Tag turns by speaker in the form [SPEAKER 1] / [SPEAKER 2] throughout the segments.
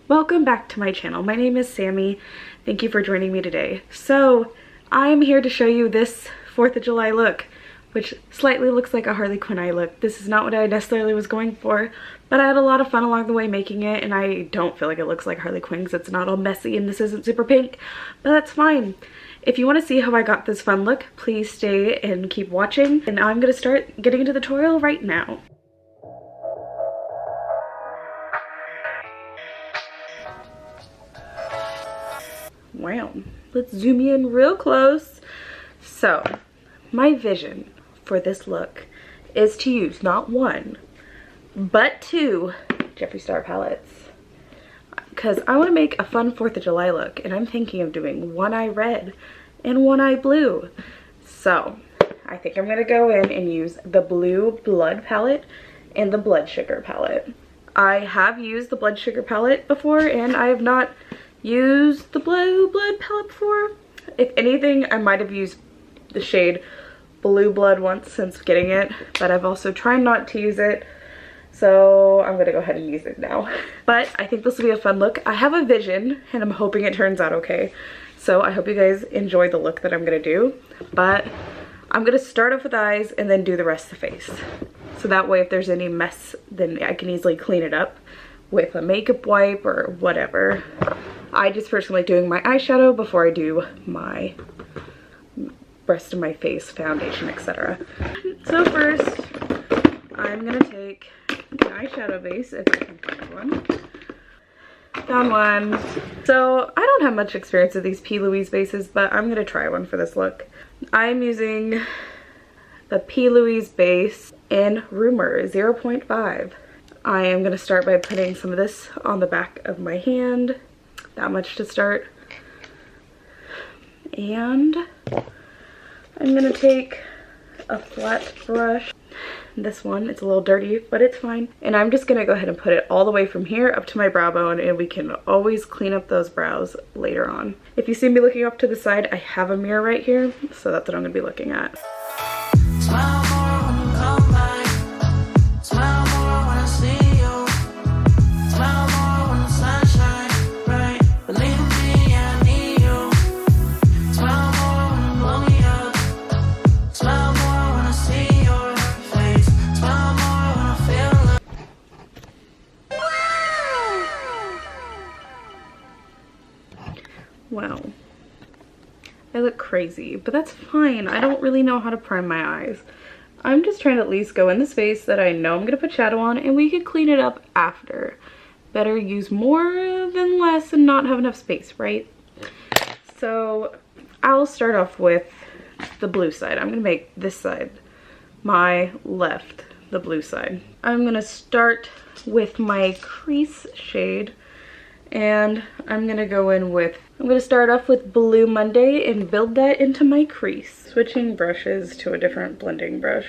[SPEAKER 1] Welcome back to my channel. My name is Sammy. Thank you for joining me today. So I'm here to show you this 4th of July look, which slightly looks like a Harley Quinn eye look. This is not what I necessarily was going for, but I had a lot of fun along the way making it, and I don't feel like it looks like Harley Quinn because it's not all messy and this isn't super pink, but that's fine. If you want to see how I got this fun look, please stay and keep watching, and I'm going to start getting into the tutorial right now. Wow, let's zoom in real close. So, my vision for this look is to use not one, but 2 Jeffree Star palettes. Because I want to make a fun 4th of July look, and I'm thinking of doing one eye red and one eye blue. So, I think I'm going to go in and use the Blue Blood palette and the Blood Sugar palette. I have used the Blood Sugar palette before, and I have not used the Blue Blood palette before. If anything, I might have used the shade Blue Blood once since getting it, but I've also tried not to use it, so I'm gonna go ahead and use it now. But I think this will be a fun look. I have a vision and I'm hoping it turns out okay, so I hope you guys enjoy the look that I'm gonna do. But I'm gonna start off with eyes and then do the rest of the face, so that way if there's any mess then I can easily clean it up with a makeup wipe or whatever. I just personally like doing my eyeshadow before I do my rest of my face, foundation, etc. So first, I'm gonna take an eyeshadow base if I can find one. Found one. So I don't have much experience with these P. Louise bases, but I'm gonna try one for this look. I'm using the P. Louise base in Rumor 0.5. I am gonna start by putting some of this on the back of my hand. That much to start. And I'm gonna take a flat brush. This one, it's a little dirty, but it's fine. And I'm just gonna go ahead and put it all the way from here up to my brow bone, and we can always clean up those brows later on. If you see me looking off to the side, I have a mirror right here, so that's what I'm gonna be looking at. Wow, I look crazy, but that's fine. I don't really know how to prime my eyes. I'm just trying to at least go in the space that I know I'm gonna put shadow on, and we can clean it up after. Better use more than less and not have enough space, right? So I'll start off with the blue side. I'm gonna make this side my left, the blue side. I'm gonna start with my crease shade, and I'm gonna go in with, I'm gonna start off with Blue Monday and build that into my crease. Switching brushes to a different blending brush.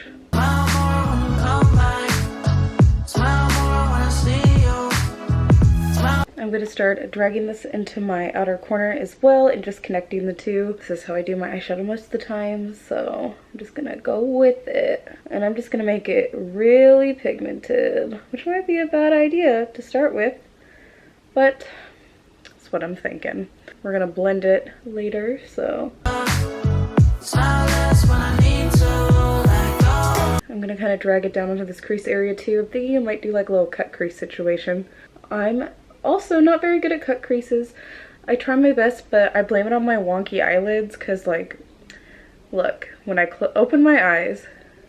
[SPEAKER 1] I'm gonna start dragging this into my outer corner as well and just connecting the two. This is how I do my eyeshadow most of the time, so I'm just gonna go with it. And I'm just gonna make it really pigmented, which might be a bad idea to start with, but that's what I'm thinking. We're gonna blend it later, so. I'm gonna kind of drag it down into this crease area too. I'm thinking I might do like a little cut crease situation. I'm also not very good at cut creases. I try my best, but I blame it on my wonky eyelids, because like, look, when I open my eyes,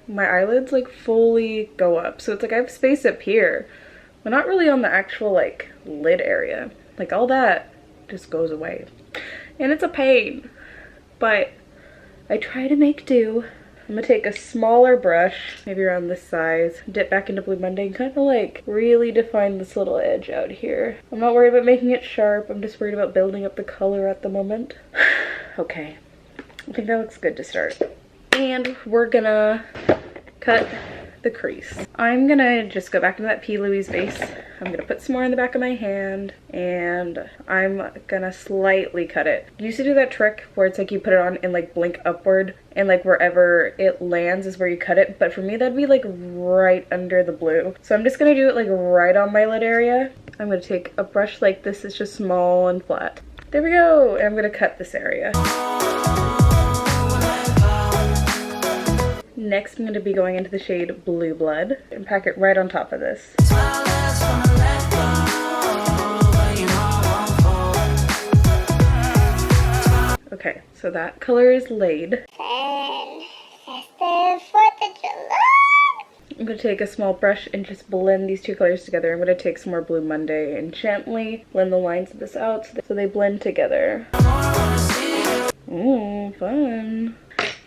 [SPEAKER 1] my eyelids like fully go up. So it's like I have space up here, but not really on the actual like lid area. Like all that just goes away. And it's a pain, but I try to make do. I'm gonna take a smaller brush, maybe around this size, dip back into Blue Monday and kind of like really define this little edge out here. I'm not worried about making it sharp, I'm just worried about building up the color at the moment. Okay, I think that looks good to start. And we're gonna cut the crease. I'm gonna just go back into that P. Louise base. I'm gonna put some more in the back of my hand, and I'm gonna slightly cut it. You used to do that trick where it's like you put it on and like blink upward and like wherever it lands is where you cut it, but for me that'd be like right under the blue. So I'm just gonna do it like right on my lid area. I'm gonna take a brush like this, it's just small and flat. There we go, and I'm gonna cut this area. Next, I'm going to be going into the shade Blue Blood and pack it right on top of this. Okay, so that color is laid. I'm going to take a small brush and just blend these two colors together. I'm going to take some more Blue Monday and gently blend the lines of this out so they blend together. Ooh, fun.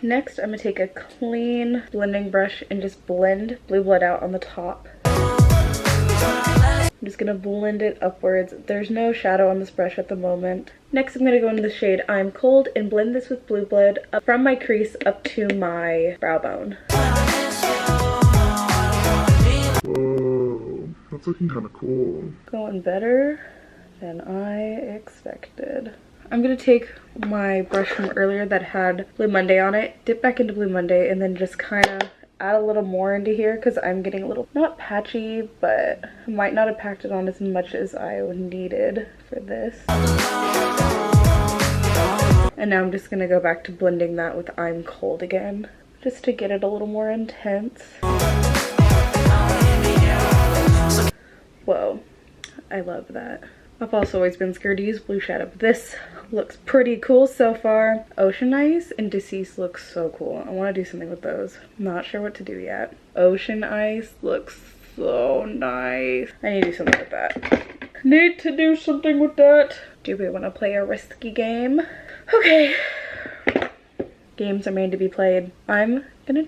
[SPEAKER 1] Next, I'm going to take a clean blending brush and just blend Blue Blood out on the top. I'm just going to blend it upwards. There's no shadow on this brush at the moment. Next, I'm going to go into the shade I'm Cold and blend this with Blue Blood up from my crease up to my brow bone.
[SPEAKER 2] Whoa, that's looking kind of cool.
[SPEAKER 1] Going better than I expected. I'm going to take my brush from earlier that had Blue Monday on it, dip back into Blue Monday, and then just kind of add a little more into here because I'm getting a little, not patchy, but I might not have packed it on as much as I needed for this. And now I'm just going to go back to blending that with I'm Cold again, just to get it a little more intense. Whoa, I love that. I've also always been scared to use blue shadow, but this looks pretty cool so far. Ocean Ice and Deceased looks so cool. I want to do something with those. Not sure what to do yet. Ocean Ice looks so nice. I need to do something with that. Need to do something with that. Do we want to play a risky game? Okay. Games are made to be played. I'm gonna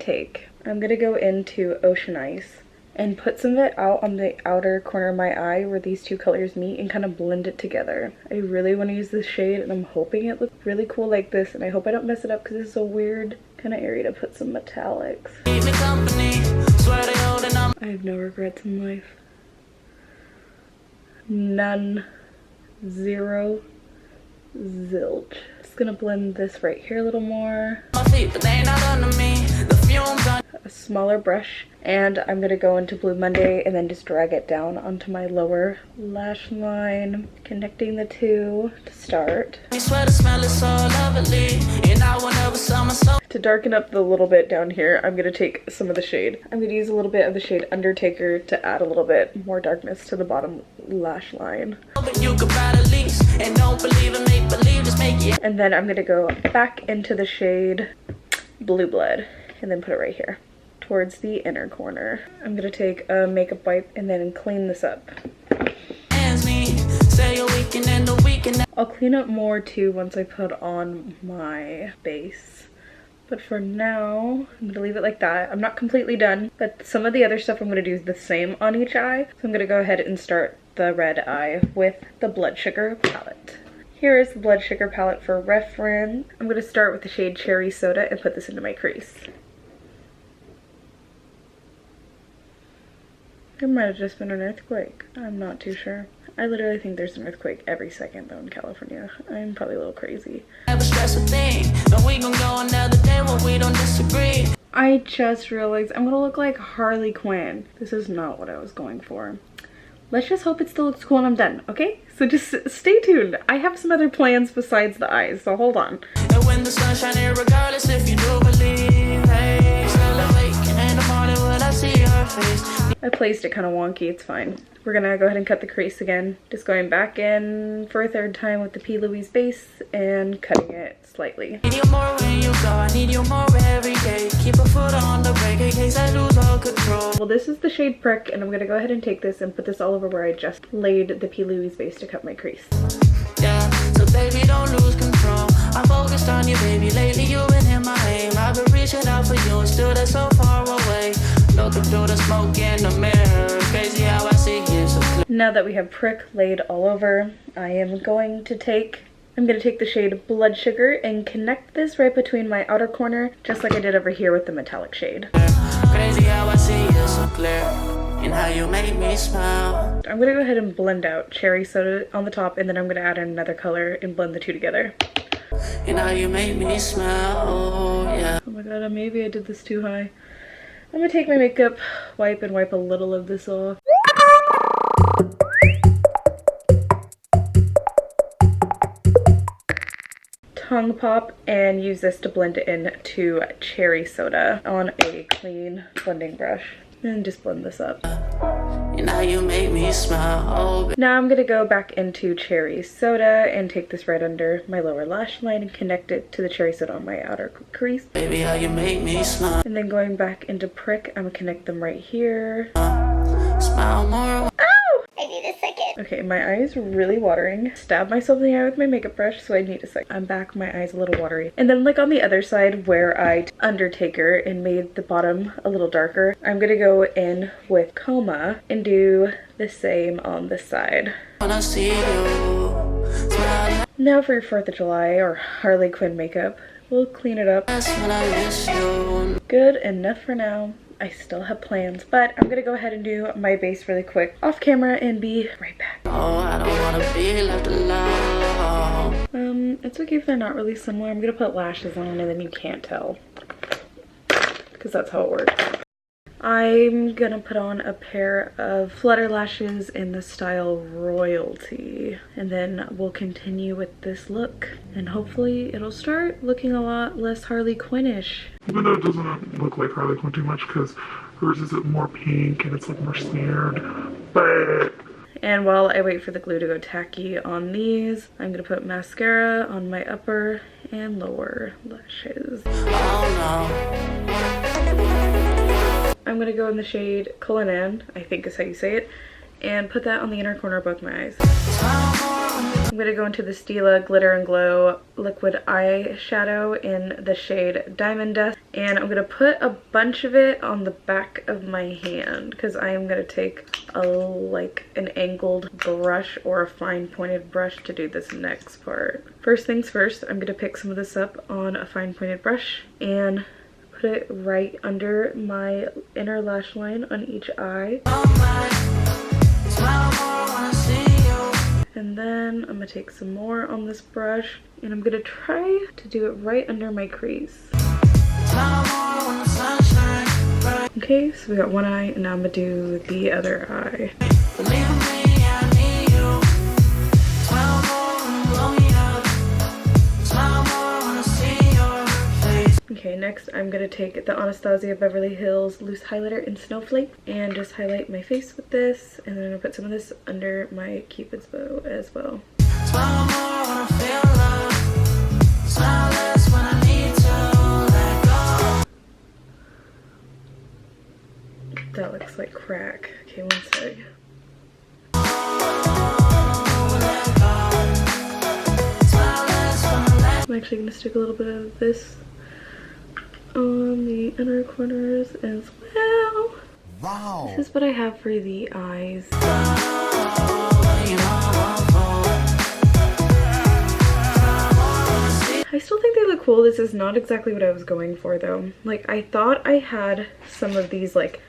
[SPEAKER 1] go into Ocean Ice and put some of it out on the outer corner of my eye where these two colors meet and kind of blend it together. I really want to use this shade and I'm hoping it looks really cool like this, and I hope I don't mess it up because it's a weird kind of area to put some metallics. I have no regrets in life. None. Zero. Zilch. Just gonna blend this right here a little more. A smaller brush, and I'm gonna go into Blue Monday and then just drag it down onto my lower lash line, connecting the two to start. To darken up the little bit down here, I'm gonna take some of the shade. I'm gonna use a little bit of the shade Undertaker to add a little bit more darkness to the bottom lash line. And then I'm gonna go back into the shade Blue Blood and then put it right here towards the inner corner. I'm gonna take a makeup wipe and then clean this up. I'll clean up more too once I put on my base. But for now, I'm gonna leave it like that. I'm not completely done, but some of the other stuff I'm gonna do is the same on each eye. So I'm gonna go ahead and start the red eye with the Blood Sugar palette. Here is the Blood Sugar palette for reference. I'm gonna start with the shade Cherry Soda and put this into my crease. There might have just been an earthquake. I'm not too sure. I literally think there's an earthquake every second though in California. I'm probably a little crazy. I just realized I'm gonna look like Harley Quinn. This is not what I was going for. Let's just hope it still looks cool when I'm done, okay? So just stay tuned. I have some other plans besides the eyes, so hold on. And when the sun's shining, regardless if you do believe, hey, still awake in the morning when I see your face. I placed it kind of wonky, it's fine. We're gonna go ahead and cut the crease again. Just going back in for a third time with the P. Louise base and cutting it slightly. I need you more when you go, I need you more every day. Keep a foot on the brake in case I lose all control. Well, this is the shade Prick, and I'm gonna go ahead and take this and put this all over where I just laid the P. Louise base to cut my crease. Yeah, so baby, don't lose control. I'm focused on you, baby. Lately you've been in my aim. I've been reaching out for you and still that's so far away. Looking through the smoke in the mirror. Crazy how I see you so clear. Now that we have Prick laid all over, I'm going to take the shade Blood Sugar and connect this right between my outer corner, just like I did over here with the metallic shade. Crazy how I see you so clear. And how you make me smile. I'm gonna go ahead and blend out Cherry Soda on the top, and then I'm gonna add another color and blend the two together. And how you make me smile, yeah. my god, maybe I did this too high. I'm gonna take my makeup wipe and wipe a little of this off. Tongue pop and use this to blend it into cherry soda on a clean blending brush. And just blend this up.
[SPEAKER 3] And now you make me smile.
[SPEAKER 1] Now I'm gonna go back into cherry soda and take this right under my lower lash line and connect it to the cherry soda on my outer crease.
[SPEAKER 3] Baby, how you make me smile.
[SPEAKER 1] And then going back into prick, I'm gonna connect them right here.
[SPEAKER 3] Smile more.
[SPEAKER 1] Ow!
[SPEAKER 4] I need a second.
[SPEAKER 1] Okay, my eye is really watering. Stabbed myself in the eye with my makeup brush, so I need a second. I'm back, my eye's a little watery. And then like on the other side where I Undertaker and made the bottom a little darker, I'm gonna go in with Coma and do the same on this side.
[SPEAKER 3] When I see you, smile.
[SPEAKER 1] Now for your 4th of July or Harley Quinn makeup, we'll clean it up.
[SPEAKER 3] That's when I miss you.
[SPEAKER 1] Good enough for now. I still have plans, but I'm gonna go ahead and do my base really quick off camera and be right back.
[SPEAKER 3] Oh, I don't wanna be left alone.
[SPEAKER 1] It's okay if they're not really similar. I'm gonna put lashes on and then you can't tell, because that's how it works. I'm gonna put on a pair of flutter lashes in the style Royalty, and then we'll continue with this look, and hopefully it'll start looking a lot less Harley Quinn-ish.
[SPEAKER 2] Even though it doesn't look like Harley Quinn too much because hers is more pink and it's like more smeared. But
[SPEAKER 1] And while I wait for the glue to go tacky on these, I'm gonna put mascara on my upper and lower lashes.
[SPEAKER 3] Oh no.
[SPEAKER 1] I'm gonna go in the shade Cullinan, I think is how you say it, and put that on the inner corner of both my eyes. I'm gonna go into the Stila Glitter and Glow liquid eyeshadow in the shade Diamond Dust, and I'm gonna put a bunch of it on the back of my hand because I am gonna take an angled brush or a fine pointed brush to do this next part. First things first, I'm gonna pick some of this up on a fine pointed brush and put it right under my inner lash line on each eye. And then I'm gonna take some more on this brush and I'm gonna try to do it right under my crease. Okay, so we got one eye and now I'm gonna do the other eye. Okay, next I'm gonna take the Anastasia Beverly Hills loose highlighter in Snowflake and just highlight my face with this, and then I'm gonna put some of this under my Cupid's bow as well. That looks like crack. Okay, one sec. I'm actually gonna stick a little bit of this on the inner corners as well. Wow. This is what I have for the eyes. I still think they look cool. This is not exactly what I was going for though. Like, I thought I had some of these like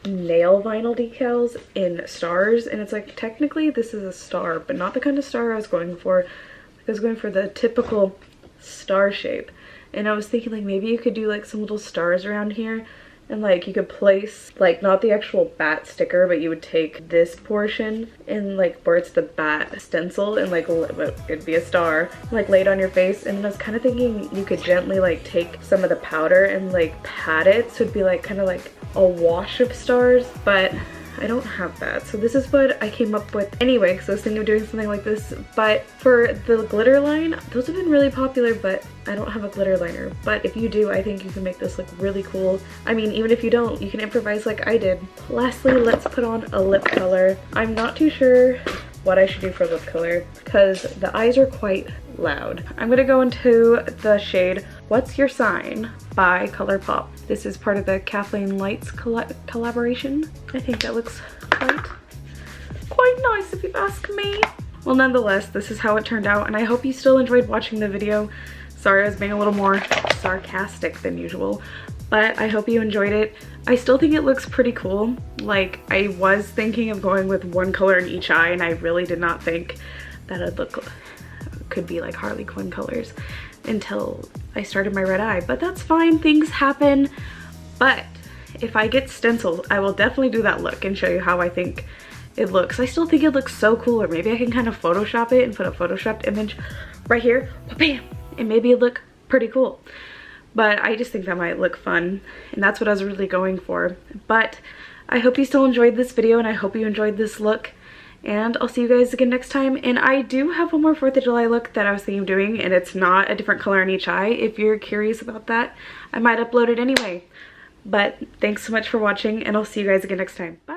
[SPEAKER 1] nail vinyl decals in stars, and it's like technically this is a star, but not the kind of star I was going for. I was going for the typical star shape. And I was thinking like maybe you could do like some little stars around here, and like you could place like not the actual bat sticker, but you would take this portion and like where it's the bat stencil and like it'd be a star, like lay it on your face. And I was kind of thinking you could gently like take some of the powder and like pat it so it'd be like kind of like a wash of stars, but I don't have that. So this is what I came up with anyway, because I was thinking of doing something like this. But for the glitter line, those have been really popular, but I don't have a glitter liner. But if you do, I think you can make this look really cool. I mean, even if you don't, you can improvise like I did. Lastly, let's put on a lip color. I'm not too sure what I should do for lip color because the eyes are quite loud. I'm gonna go into the shade What's Your Sign by ColourPop. This is part of the Kathleen Lights collaboration. I think that looks quite nice if you ask me. Well, nonetheless, this is how it turned out, and I hope you still enjoyed watching the video. Sorry I was being a little more sarcastic than usual, but I hope you enjoyed it. I still think it looks pretty cool. Like, I was thinking of going with one color in each eye, and I really did not think that it'd look could be like Harley Quinn colors until I started my red eye, but that's fine, things happen. But if I get stencils, I will definitely do that look and show you how I think it looks. I still think it looks so cool, or maybe I can kind of Photoshop it and put a Photoshopped image right here, bam, and maybe it look pretty cool. But I just think that might look fun, and that's what I was really going for. But I hope you still enjoyed this video, and I hope you enjoyed this look, and I'll see you guys again next time. And I do have one more 4th of July look that I was thinking of doing, and it's not a different color on each eye. If you're curious about that, I might upload it anyway. But thanks so much for watching, and I'll see you guys again next time. Bye!